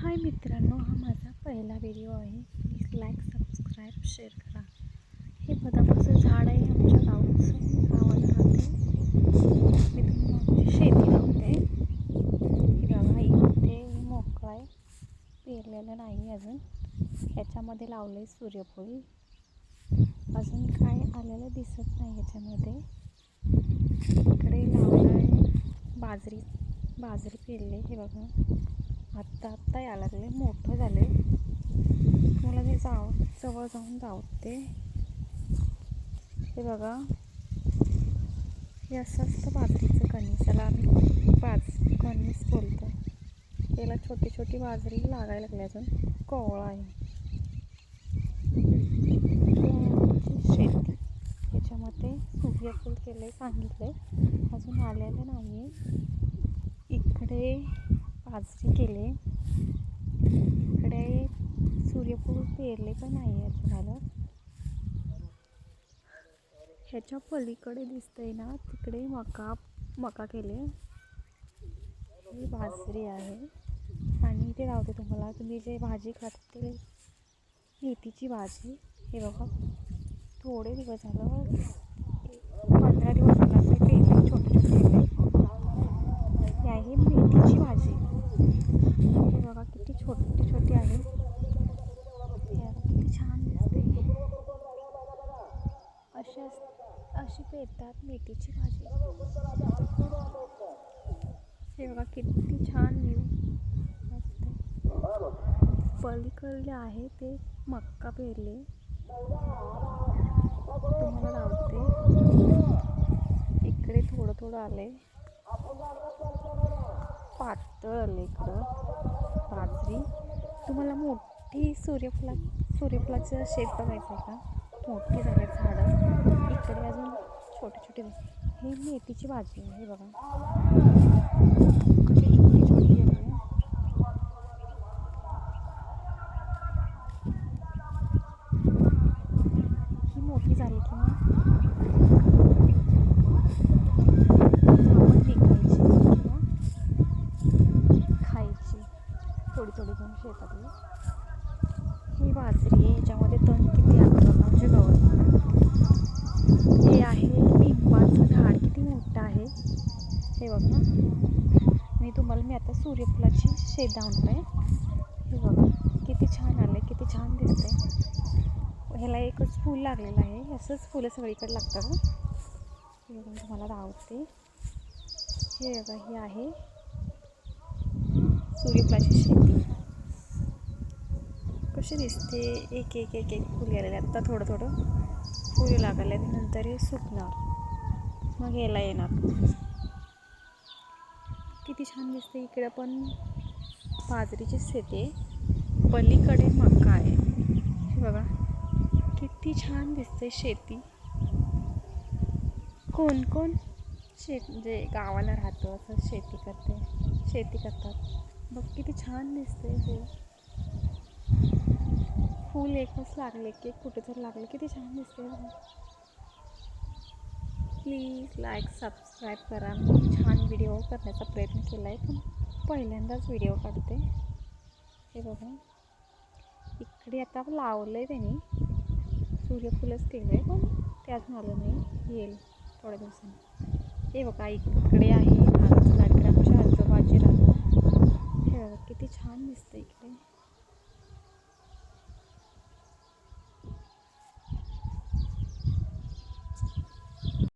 हाय मित्रांनो, हा माझा पहिला व्हिडिओ आहे. प्लीज लाईक, सबस्क्राईब, शेअर करा. हे बदामाचं झाड आहे आमच्या गावाचं. मी गावाला राहते. मी तुम्हाला आमची शेती लावते. हे बघा, इथे मोकळं आहे, पेरलेलं नाही अजून. ह्याच्यामध्ये लावलं आहे सूर्यफूल. अजून काय आलेलं दिसत नाही ह्याच्यामध्ये. इकडे लावलं आहे बाजरी पेरले. हे बघा, आत्ता यायला लागले, मोठं झाले. मला ते जवळ जाऊन धावते. हे बघा, हे असं असतं बाजरीचं कणीस. त्याला आम्ही कणीस बोलतो. त्याला छोटी छोटी बाजरी लागायला लागली. अजून कोवळा आहे. शेती ह्याच्यामध्ये सूर्यफूल केले, सांगितले, अजून आलेलं नाही आहे. इकडे बाजरी केले, इकडे सूर्यफूल पेरले पण नाही अजून आलं. ह्याच्या पलीकडे दिसतंय ना, तिकडे मका केले. ही बाजरी आहे. आणि इथे लावते तुम्हाला, तुम्ही जे भाजी खाते मेथीची भाजी. हे बघा, थोडे दिवस झालं, 15 दिवस झाला ते पेरले, छोटे छोटे. ही आहे मेथीची भाजी. हे बघा, किती छोटी छोटी आहे. किती छान दिसते. अशी पेरतात मेथीची भाजी. हे बघा, किती छान व्ह्यू असते. पलीकडले आहे ते मक्का पेरले. तुम्हाला लावते. इकडे थोडं थोडं आले, पातळ आले इकडं बाजरी. तुम्हाला मोठी सूर्यफुलाचं शेत बघायचं आहे का? मोठी झाले झाडं. इकडे अजून छोटे छोटे. हे मेथीची भाजी आहे. हे बघा, कशी छोटी छोटी आहे. ही मोठी झाली की मग आपण विकायची किंवा खायची, थोडी थोडी घेऊन शेतातली. ही बाजरी आहे. ह्याच्यामध्ये तण किती असतं म्हणजे गवत. हे आहे पिंपाचं झाड, किती मोठं आहे. हे बघा, मी आता सूर्यफुलाची शेत दावणार आहे. हे बघा, किती छान आले, किती छान दिसते. ह्याला एकच फूल लागलेलं आहे. असंच फुलं सगळीकडे लागतात. हे बघा, तुम्हाला दावते. हे बघा, ही आहे सूर्यफुलाची शेती. कशी दिसते. एक एक एक एक फुल गेलेले. आत्ता थोडं थोडं फुलं लागले, नंतर हे सुकणार, मग याला येणार. किती छान दिसते. इकडे पण बाजरीची शेती आहे, पलीकडे मका आहे. हे बघा, किती छान दिसते शेती. कोण कोण जे गावाला राहतं असं शेती करतात. बघ, किती छान दिसते. हे फूल एकच लागले की कुठे तर लागले, किती छान दिसते. प्लीज लाईक, सबस्क्राईब करा. मी छान व्हिडिओ करण्याचा प्रयत्न केला आहे, पण पहिल्यांदाच व्हिडिओ काढते. हे बघा, इकडे आता लावलं आहे त्यांनी, सूर्यफुलच केलं आहे, पण ते अजून आलं नाही, येईल थोड्या दिवसांनी. हे बघा, इकडे आहे नारळाचं झाड. आमच्या आजोबाची राहतात. हे बघा, किती छान दिसतं इकडे.